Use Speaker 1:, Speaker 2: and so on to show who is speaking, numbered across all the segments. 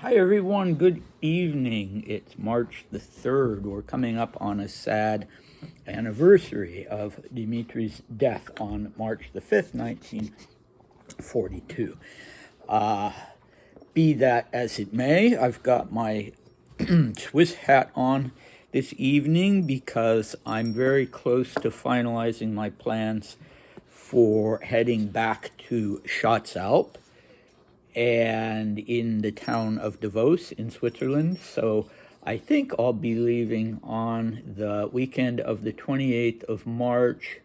Speaker 1: Hi everyone, good evening. It's March the 3rd. We're coming up on a sad anniversary of Dmitri's death on March the 5th, 1942. Be that as it may, I've got my Swiss hat on this evening because I'm very close to finalizing my plans for heading back to Schatzalp and in the town of Davos in Switzerland. So I think I'll be leaving on the weekend of the 28th of March.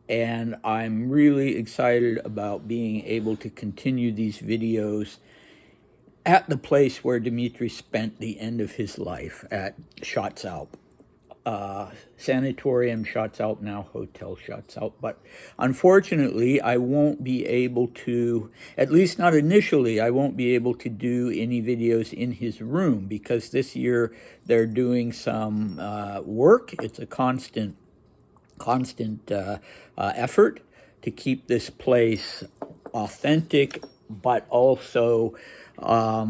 Speaker 1: And I'm really excited about being able to continue these videos at the place where Dmitri spent the end of his life, at Schatzalp. Sanatorium Schatzalp, now Hotel Schatzalp. But unfortunately, I won't be able to, at least not initially, I won't be able to do any videos in his room because this year they're doing some work. It's a constant effort to keep this place authentic, but also, up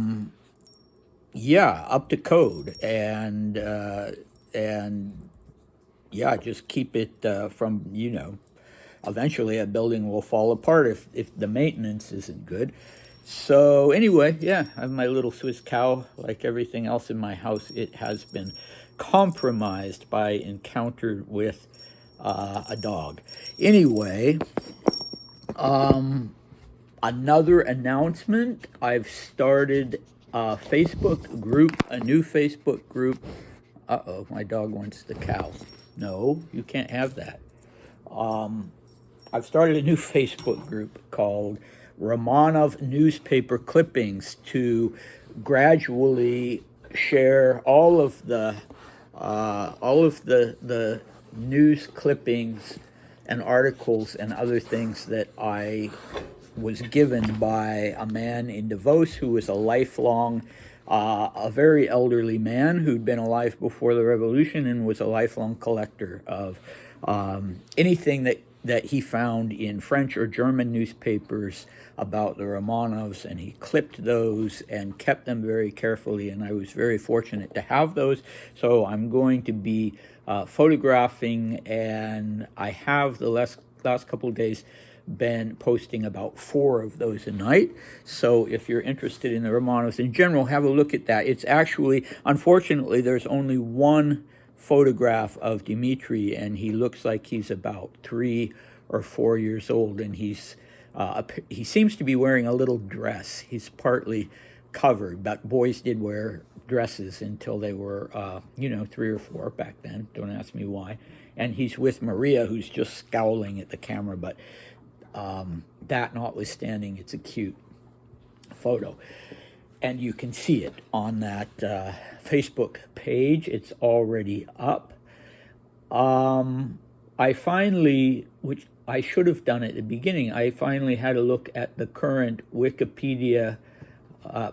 Speaker 1: to code and just keep it from, eventually a building will fall apart if the maintenance isn't good. So anyway, I have my little Swiss cow. Like everything else in my house, it has been compromised by encounter with a dog. Anyway, another announcement. I've started a Facebook group, a new Facebook group. Uh-oh, my dog wants the cow. No, you can't have that. I've started a new Facebook group called Romanov Newspaper Clippings to gradually share all of the news clippings and articles and other things that I was given by a man in Davos who was a lifelong, a very elderly man who'd been alive before the revolution and was a lifelong collector of anything that he found in French or German newspapers about the Romanovs, and he clipped those and kept them very carefully, and I was very fortunate to have those. So I'm going to be photographing, and I have the last couple of days been posting about 4 of those a night. So if you're interested in the Romanovs in general, have a look at that. It's actually, unfortunately, there's only one photograph of Dmitri, and he looks like he's about 3 or 4 years old, and he seems to be wearing a little dress. He's partly covered, but boys did wear dresses until they were 3 or 4 back then. Don't ask me why. And he's with Maria, who's just scowling at the camera, but that notwithstanding, it's a cute photo. And you can see it on that Facebook page. It's already up. I finally, which I should have done at the beginning, I finally had a look at the current Wikipedia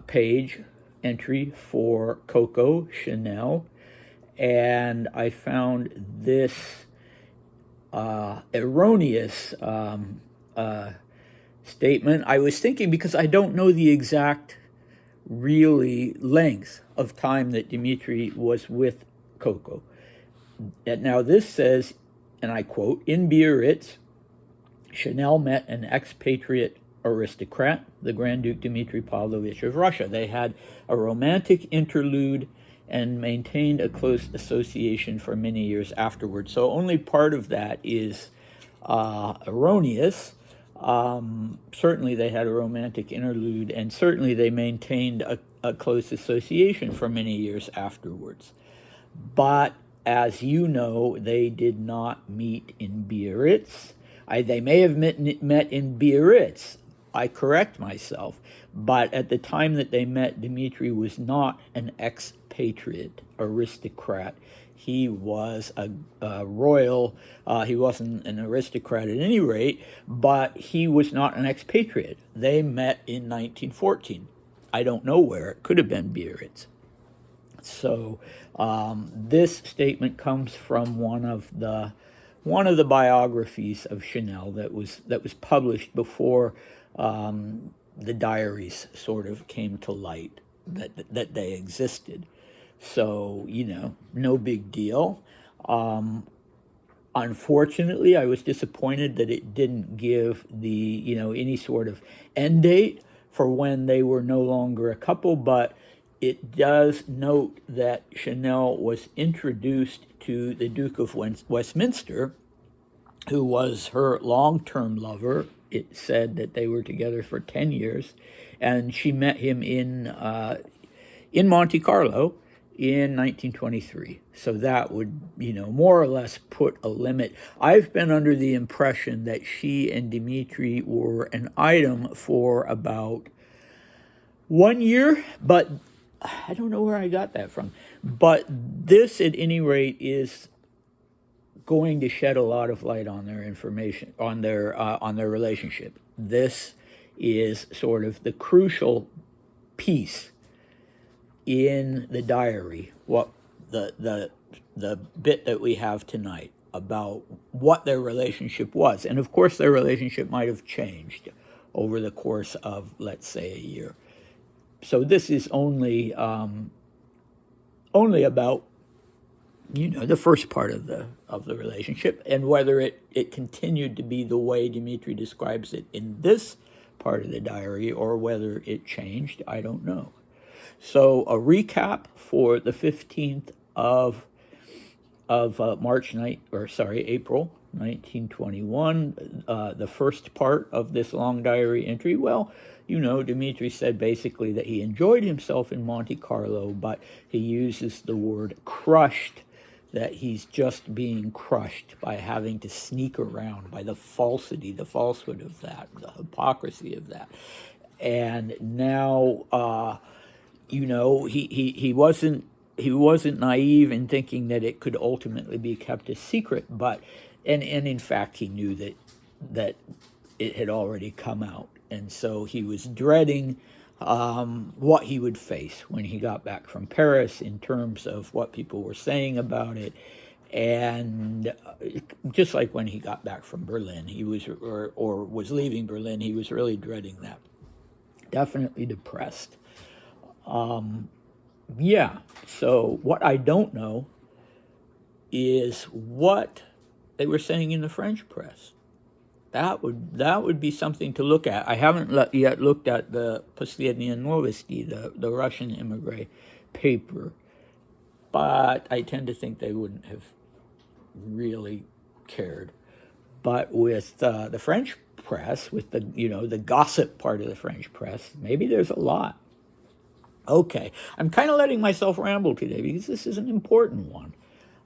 Speaker 1: page entry for Coco Chanel, and I found this erroneous statement. I was thinking, because I don't know the exact really length of time that Dmitri was with Coco. And now this says, and I quote, "In Biarritz, Chanel met an expatriate aristocrat, the Grand Duke Dmitri Pavlovich of Russia. They had a romantic interlude and maintained a close association for many years afterwards." So only part of that is erroneous. Certainly they had a romantic interlude, and certainly they maintained a close association for many years afterwards. But as you know, they did not meet in Biarritz. They may have met in Biarritz. I correct myself. But at the time that they met, Dmitri was not an expatriate aristocrat. He was a royal, he wasn't an aristocrat at any rate, but he was not an expatriate. They met in 1914. I don't know where. It could have been Biarritz. So this statement comes from one of the biographies of Chanel that was published before the diaries sort of came to light. that they existed. So, no big deal. Unfortunately, I was disappointed that it didn't give any sort of end date for when they were no longer a couple, but it does note that Chanel was introduced to the Duke of Westminster, who was her long-term lover. It said that they were together for 10 years, and she met him in Monte Carlo in 1923. So that would, more or less put a limit. I've been under the impression that she and Dmitri were an item for about 1 year, but I don't know where I got that from. But this, at any rate, is going to shed a lot of light on their information, on their relationship. This is sort of the crucial piece in the diary, what the bit that we have tonight about what their relationship was. And of course their relationship might have changed over the course of, let's say, a year. So this is only about the first part of the relationship, and whether it continued to be the way Dmitri describes it in this part of the diary, or whether it changed, I don't know. So a recap for the 15th of April 1921, the first part of this long diary entry. Well, Dmitri said basically that he enjoyed himself in Monte Carlo, but he uses the word crushed, that he's just being crushed by having to sneak around, by the falsehood of that, the hypocrisy of that. And now, he wasn't naive in thinking that it could ultimately be kept a secret, but and in fact he knew that it had already come out, and so he was dreading what he would face when he got back from Paris in terms of what people were saying about it. And just like when he got back from Berlin, he was or was leaving Berlin, he was really dreading that. Definitely depressed. So what I don't know is what they were saying in the French press. That would be something to look at. I haven't yet looked at the Poslednye Novosti, the Russian immigrant paper, but I tend to think they wouldn't have really cared. But with the French press, with the gossip part of the French press, maybe there's a lot. Okay, I'm kind of letting myself ramble today because this is an important one.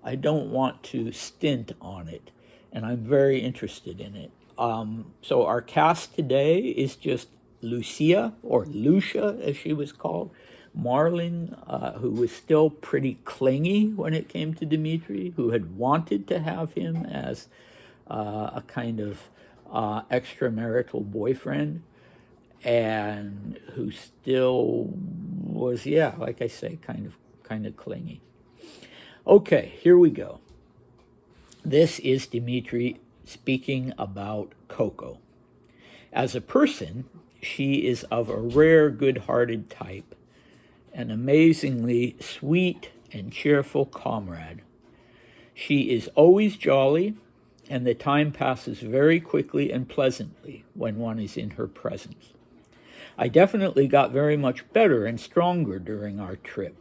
Speaker 1: I don't want to stint on it, and I'm very interested in it. So our cast today is just Lucia, or Lucia as she was called, Marling, who was still pretty clingy when it came to Dmitri, who had wanted to have him as a kind of extramarital boyfriend, and who still was, like I say, kind of clingy. Okay, here we go. This is Dmitri speaking about Coco. As a person, she is of a rare, good-hearted type, an amazingly sweet and cheerful comrade. She is always jolly, and the time passes very quickly and pleasantly when one is in her presence. I definitely got very much better and stronger during our trip.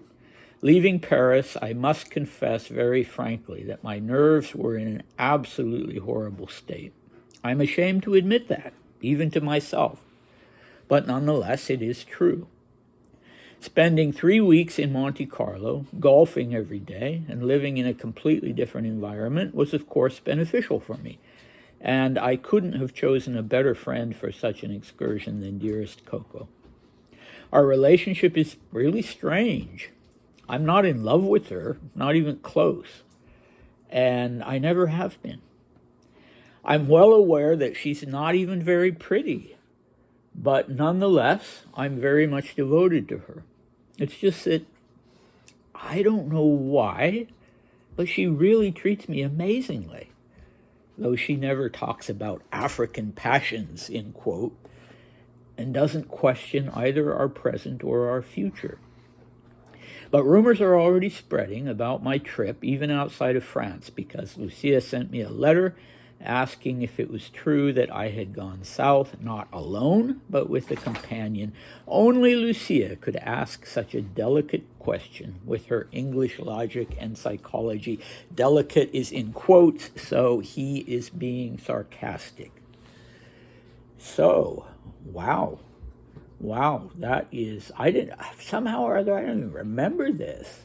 Speaker 1: Leaving Paris, I must confess very frankly that my nerves were in an absolutely horrible state. I'm ashamed to admit that, even to myself. But nonetheless, it is true. Spending 3 weeks in Monte Carlo, golfing every day, and living in a completely different environment was, of course, beneficial for me. And I couldn't have chosen a better friend for such an excursion than dearest Coco. Our relationship is really strange. I'm not in love with her, not even close, and I never have been. I'm well aware that she's not even very pretty, but nonetheless, I'm very much devoted to her. It's just that I don't know why, but she really treats me amazingly, though she never talks about African passions, in quote, and doesn't question either our present or our future. But rumors are already spreading about my trip, even outside of France, because Lucia sent me a letter asking if it was true that I had gone south, not alone, but with a companion. Only Lucia could ask such a delicate question with her English logic and psychology. Delicate is in quotes, so he is being sarcastic. So, wow. Wow, that is, I didn't, somehow or other, I don't even remember this.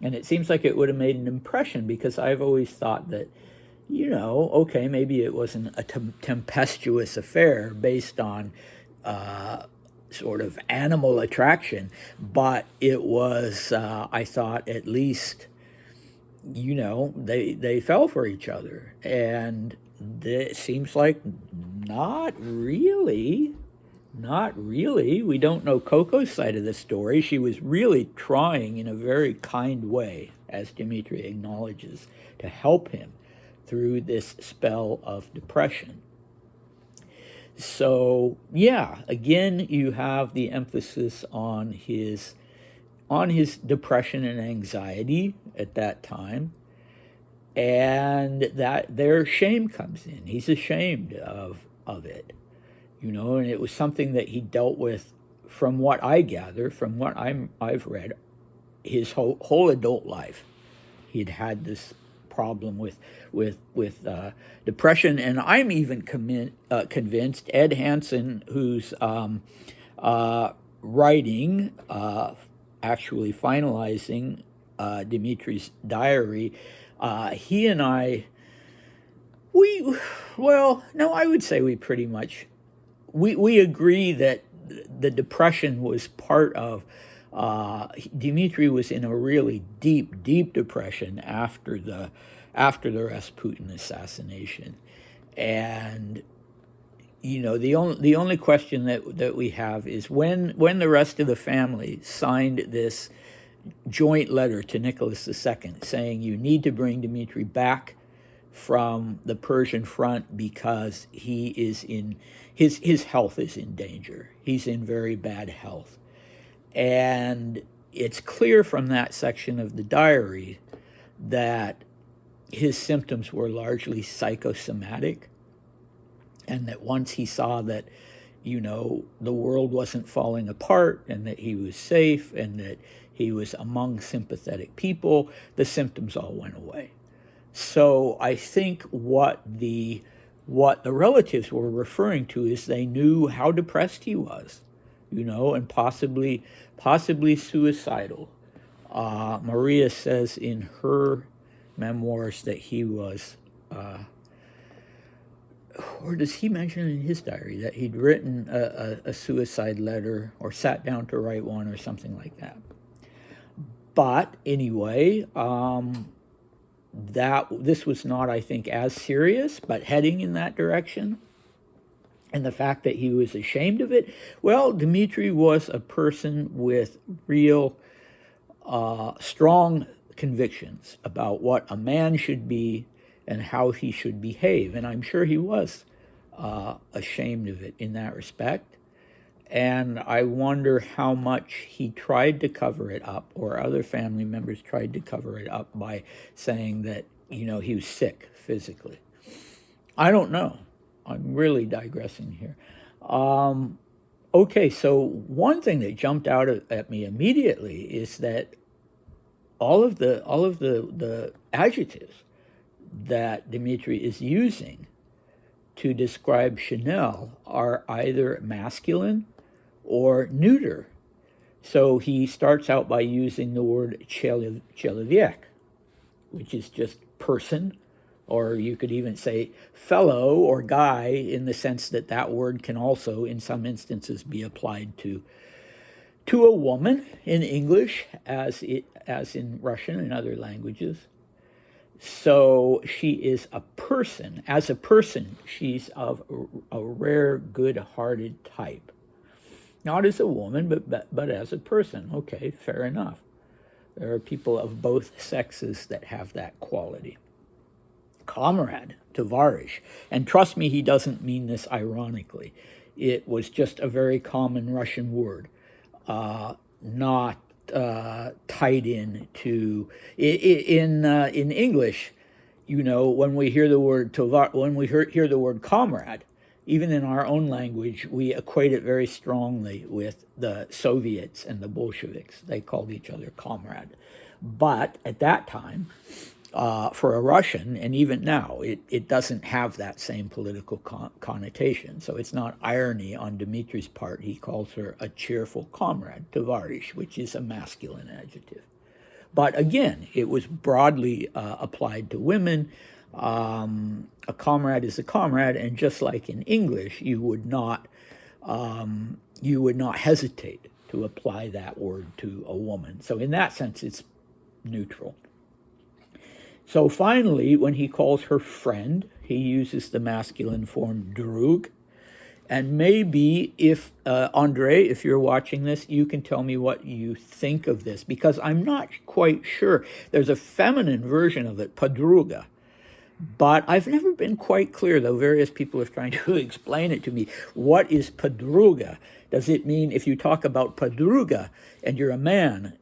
Speaker 1: And it seems like it would have made an impression because I've always thought that, okay, maybe it wasn't a tempestuous affair based on sort of animal attraction, but it was, I thought at least, they fell for each other. And it seems like not really. Not really. We don't know Coco's side of the story. She was really trying in a very kind way, as Dmitri acknowledges, to help him through this spell of depression. So, yeah, again, you have the emphasis on his depression and anxiety at that time, and that their shame comes in. He's ashamed of it. And it was something that he dealt with, from what I gather, from what I've read, his whole adult life. He'd had this problem with depression, and I'm even convinced Ed Hansen, who's writing, actually finalizing Dmitri's diary, he and I, I would say we pretty much. We agree that the depression was part of, Dmitri was in a really deep, deep depression after the Rasputin assassination. And, the only question that we have is when the rest of the family signed this joint letter to Nicholas II saying you need to bring Dmitri back from the Persian front because he is in his health is in danger. He's in very bad health. And it's clear from that section of the diary that his symptoms were largely psychosomatic, and that once he saw that, the world wasn't falling apart and that he was safe and that he was among sympathetic people, the symptoms all went away. So I think what the relatives were referring to is they knew how depressed he was, and possibly suicidal. Maria says in her memoirs that he was, or does he mention in his diary that he'd written a suicide letter or sat down to write one or something like that. But anyway, this was not, I think, as serious, but heading in that direction. And the fact that he was ashamed of it, well, Dmitri was a person with real strong convictions about what a man should be and how he should behave. And I'm sure he was ashamed of it in that respect. And I wonder how much he tried to cover it up, or other family members tried to cover it up by saying that, he was sick physically. I don't know. I'm really digressing here. Okay, so one thing that jumped out at me immediately is that all of the adjectives that Dmitri is using to describe Chanel are either masculine or neuter. So he starts out by using the word человек, which is just person, or you could even say fellow or guy, in the sense that that word can also, in some instances, be applied to a woman in English as in Russian and other languages. So she is a person. As a person, she's of a rare, good-hearted type. Not as a woman, but as a person. Okay, fair enough. There are people of both sexes that have that quality. Comrade, tovarish. And trust me, he doesn't mean this ironically. It was just a very common Russian word, not tied in to in English. You know, when we hear the word when we hear the word comrade, even in our own language, we equate it very strongly with the Soviets and the Bolsheviks. They called each other comrade. But at that time, for a Russian, and even now, it doesn't have that same political connotation. So it's not irony on Dmitri's part. He calls her a cheerful comrade, tovarish, which is a masculine adjective. But again, it was broadly applied to women. A comrade is a comrade, and just like in English, you would not hesitate to apply that word to a woman. So in that sense, it's neutral. So finally, when he calls her friend, he uses the masculine form drug. And maybe if, Andre, if you're watching this, you can tell me what you think of this, because I'm not quite sure. There's a feminine version of it, podruga. But I've never been quite clear, though various people are trying to explain it to me. What is podruga? Does it mean if you talk about podruga and you're a man,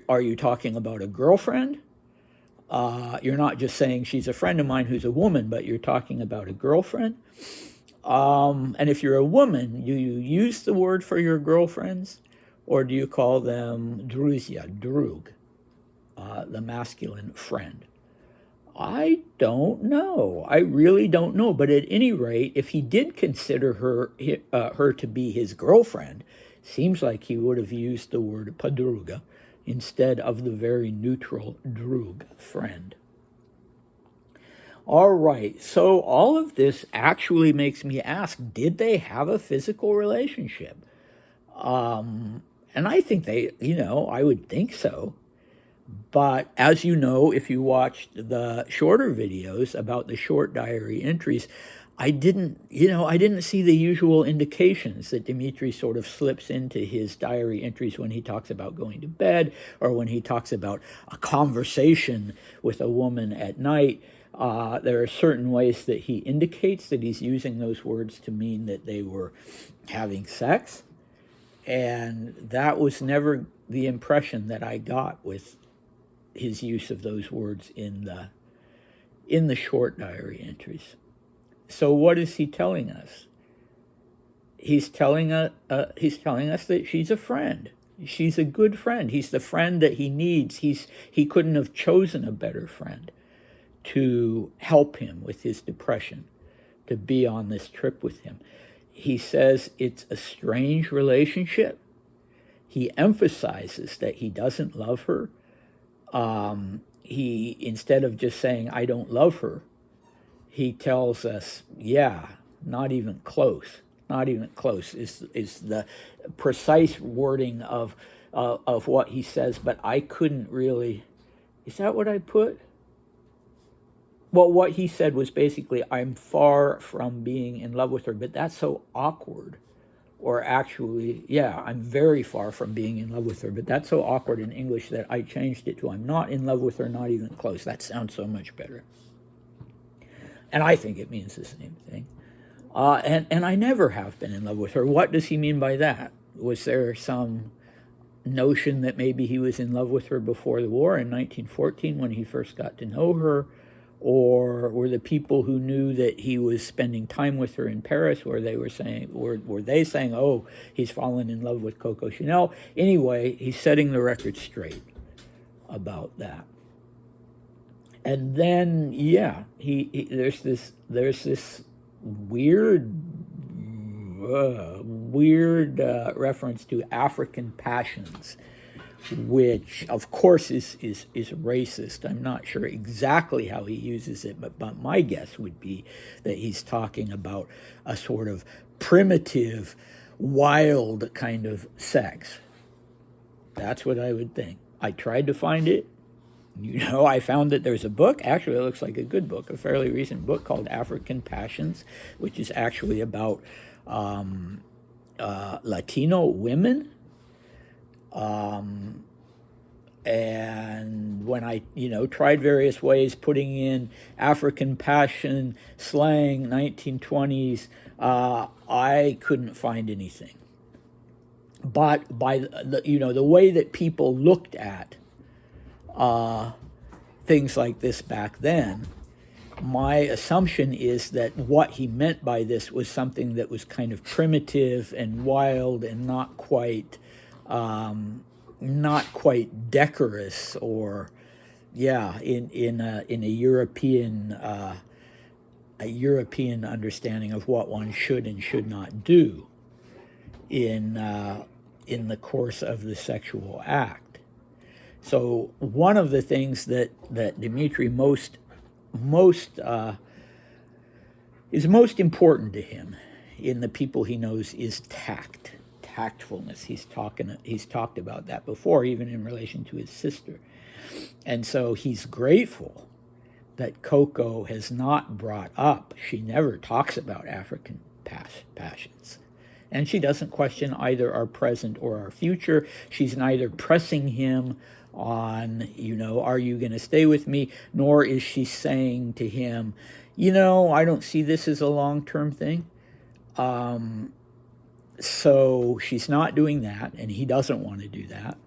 Speaker 1: are you talking about a girlfriend? You're not just saying she's a friend of mine who's a woman, but you're talking about a girlfriend. And if you're a woman, do you use the word for your girlfriends, or do you call them druzia, drug, the masculine friend? I don't know. I really don't know. But at any rate, if he did consider her to be his girlfriend, seems like he would have used the word podruga instead of the very neutral drug, friend. All right, so all of this actually makes me ask, did they have a physical relationship? And I think I would think so. But as you know, if you watched the shorter videos about the short diary entries, I didn't see the usual indications that Dmitri sort of slips into his diary entries when he talks about going to bed, or when he talks about a conversation with a woman at night. There are certain ways that he indicates that he's using those words to mean that they were having sex. And that was never the impression that I got with his use of those words in the short diary entries. So what is he telling us? He's telling us that she's a friend. She's a good friend. He's the friend that he needs. He couldn't have chosen a better friend to help him with his depression, to be on this trip with him. He says it's a strange relationship. He emphasizes that he doesn't love her. He, instead of just saying, I don't love her, he tells us, yeah, not even close. Not even close is the precise wording of what he says, but I couldn't really, is that what I put? Well, what he said was basically, I'm far from being in love with her, but that's so awkward. Or actually, yeah, I'm very far from being in love with her, but that's so awkward in English that I changed it to, I'm not in love with her, not even close. That sounds so much better. And I think it means the same thing. And I never have been in love with her. What does he mean by that? Was there some notion that maybe he was in love with her before the war in 1914 when he first got to know her? Or were the people who knew that he was spending time with her in Paris, were they saying, oh, he's fallen in love with Coco Chanel? Anyway, he's setting the record straight about that. And then, yeah, there's this weird reference to African passions, which of course is racist. I'm not sure exactly how he uses it, but my guess would be that he's talking about a sort of primitive, wild kind of sex. That's what I would think. I tried to find it. I found that there's a book, actually it looks like a good book, a fairly recent book called African Passions, which is actually about Latino women. And when I, tried various ways putting in African passion, slang, 1920s, I couldn't find anything. but by the way that people looked at things like this back then, my assumption is that what he meant by this was something that was kind of primitive and wild and not quite decorous, or in a European understanding of what one should and should not do in the course of the sexual act. So one of the things that Dmitri is most important to him in the people he knows is tactfulness. He's talked about that before, even in relation to his sister. And so he's grateful that Coco has not brought up, she never talks about African passions. And she doesn't question either our present or our future. She's neither pressing him on, are you going to stay with me? Nor is she saying to him, I don't see this as a long-term thing. So she's not doing that, and he doesn't want to do that.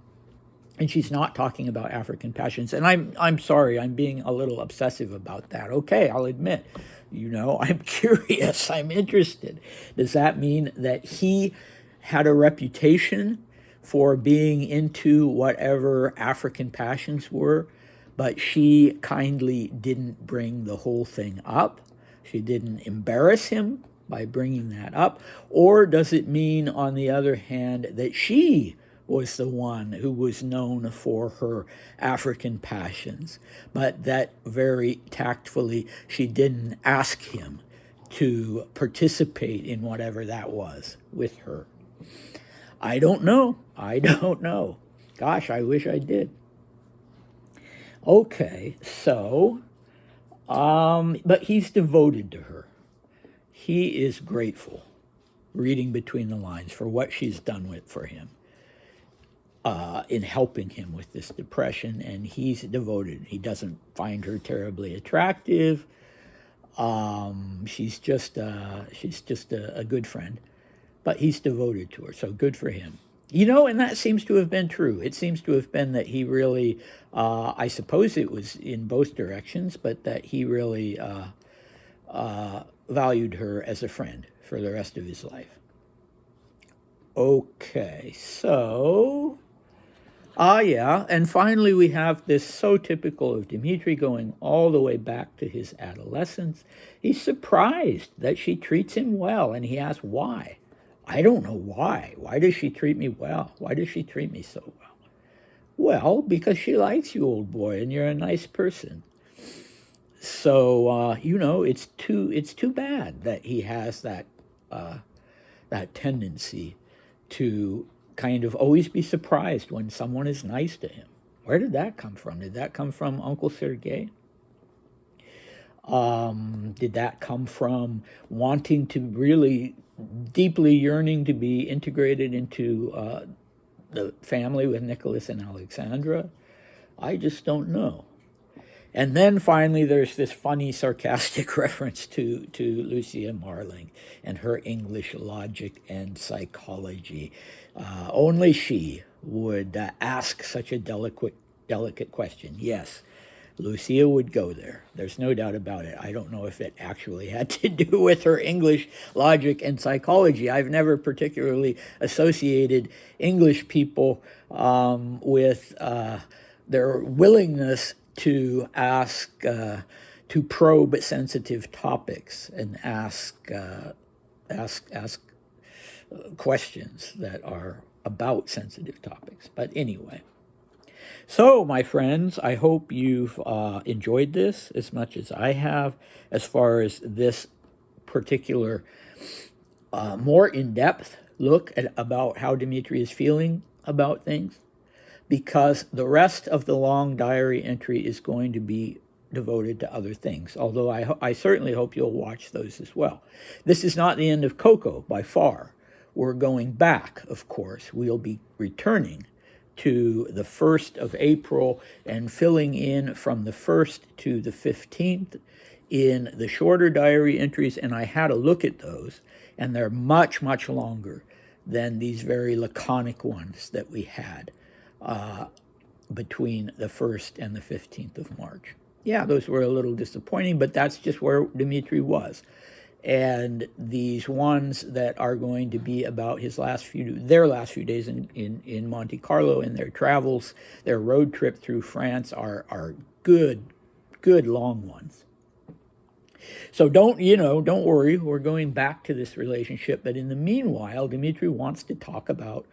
Speaker 1: And she's not talking about African passions. And I'm sorry, I'm being a little obsessive about that. Okay, I'll admit, I'm curious, I'm interested. Does that mean that he had a reputation for being into whatever African passions were, but she kindly didn't bring the whole thing up? She didn't embarrass him by bringing that up? Or does it mean, on the other hand, that she was the one who was known for her African passions, but that very tactfully she didn't ask him to participate in whatever that was with her? I don't know. Gosh, I wish I did. Okay, so, but he's devoted to her. He is grateful, reading between the lines, for what she's done for him in helping him with this depression, and he's devoted. He doesn't find her terribly attractive. She's just a good friend, but he's devoted to her, so good for him. And that seems to have been true. It seems to have been that he really, I suppose it was in both directions, but that he really valued her as a friend for the rest of his life. Okay, so, and finally we have this so typical of Dmitri, going all the way back to his adolescence. He's surprised that she treats him well, and he asks why. I don't know why. Why does she treat me well? Why does she treat me so well? Well, because she likes you, old boy, and you're a nice person. So, it's too bad that he has that tendency to kind of always be surprised when someone is nice to him. Where did that come from? Did that come from Uncle Sergei? Did that come from wanting to really deeply yearning to be integrated into the family with Nicholas and Alexandra? I just don't know. And then finally, there's this funny, sarcastic reference to Lucia Marling and her English logic and psychology. Only she would ask such a delicate question. Yes, Lucia would go there. There's no doubt about it. I don't know if it actually had to do with her English logic and psychology. I've never particularly associated English people with their willingness to ask, to probe sensitive topics and ask questions that are about sensitive topics. But anyway. So, my friends, I hope you've enjoyed this as much as I have, as far as this particular more in-depth look at about how Dmitri is feeling about things, because the rest of the long diary entry is going to be devoted to other things, although I certainly hope you'll watch those as well. This is not the end of Coco, by far. We're going back, of course. We'll be returning to the 1st of April and filling in from the 1st to the 15th in the shorter diary entries, and I had a look at those, and they're much, much longer than these very laconic ones that we had between the 1st and the 15th of March. Yeah, those were a little disappointing, but that's just where Dmitri was. And these ones that are going to be about their last few days in Monte Carlo in their travels, their road trip through France are good long ones. So don't worry, we're going back to this relationship. But in the meanwhile, Dmitri wants to talk about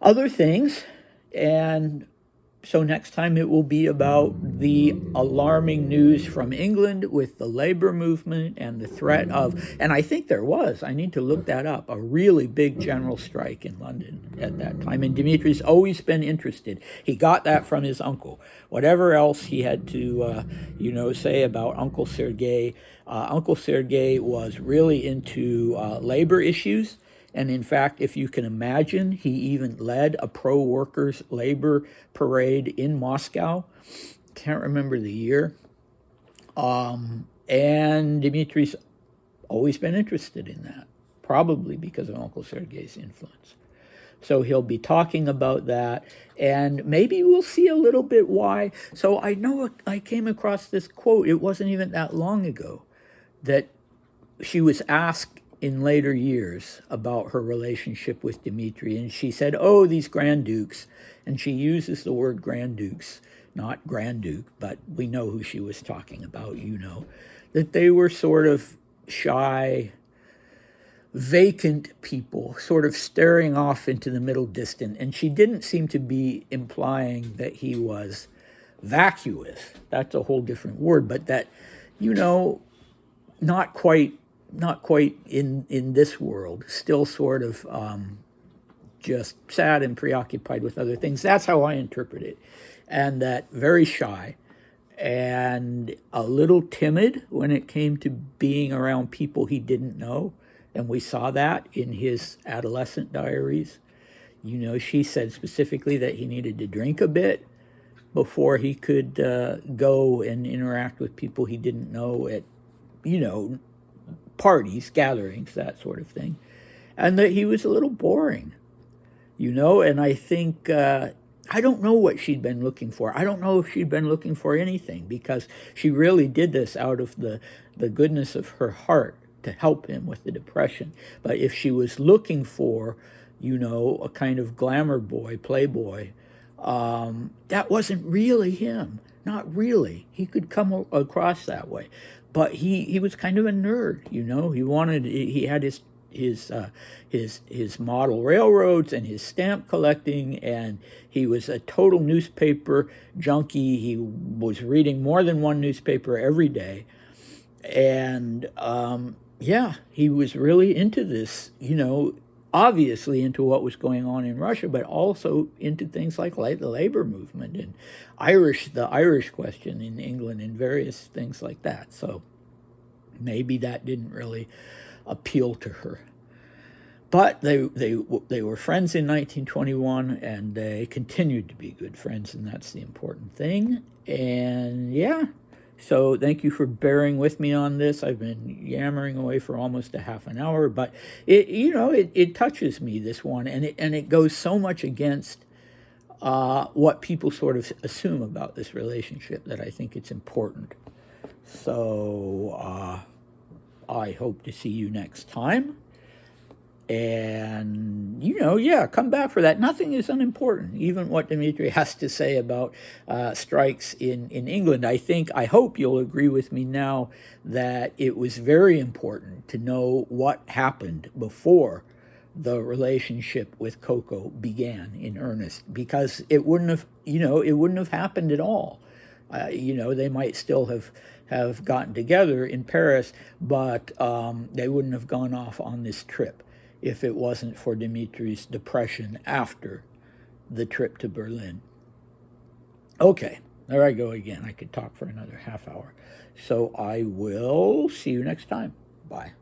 Speaker 1: other things. And so next time it will be about the alarming news from England with the labor movement and the threat of, and I think there was, I need to look that up, a really big general strike in London at that time. And Dmitri's always been interested. He got that from his uncle. Whatever else he had to, say about Uncle Sergei was really into labor issues. And in fact, if you can imagine, he even led a pro-workers labor parade in Moscow. Can't remember the year. And Dmitri's always been interested in that, probably because of Uncle Sergei's influence. So he'll be talking about that, and maybe we'll see a little bit why. So I know I came across this quote, it wasn't even that long ago, that she was asked in later years about her relationship with Dmitri, and she said, "Oh, these Grand Dukes," and she uses the word Grand Dukes, not Grand Duke, but we know who she was talking about, that they were sort of shy, vacant people, sort of staring off into the middle distance, and she didn't seem to be implying that he was vacuous. That's a whole different word, but that, not quite in this world, still sort of just sad and preoccupied with other things. That's how I interpret it. And that very shy and a little timid when it came to being around people he didn't know. And we saw that in his adolescent diaries. She said specifically that he needed to drink a bit before he could go and interact with people he didn't know at, parties, gatherings, that sort of thing, and that he was a little boring, and I think, I don't know what she'd been looking for. I don't know if she'd been looking for anything, because she really did this out of the goodness of her heart to help him with the depression. But if she was looking for, a kind of glamour boy, playboy, that wasn't really him. Not really. He could come across that way. But he was kind of a nerd, he had his model railroads and his stamp collecting, and he was a total newspaper junkie. He was reading more than one newspaper every day. And he was really into this, obviously into what was going on in Russia, but also into things like the labor movement and the Irish question in England and various things like that. So maybe that didn't really appeal to her. But they were friends in 1921, and they continued to be good friends, and that's the important thing. And so thank you for bearing with me on this. I've been yammering away for almost a half an hour, but it touches me, this one, and it goes so much against what people sort of assume about this relationship that I think it's important. So I hope to see you next time. And, come back for that. Nothing is unimportant, even what Dmitri has to say about strikes in England. I hope you'll agree with me now that it was very important to know what happened before the relationship with Coco began in earnest, because it wouldn't have happened at all. They might still have gotten together in Paris, but they wouldn't have gone off on this trip if it wasn't for Dmitri's depression after the trip to Berlin. Okay, there I go again. I could talk for another half hour. So I will see you next time. Bye.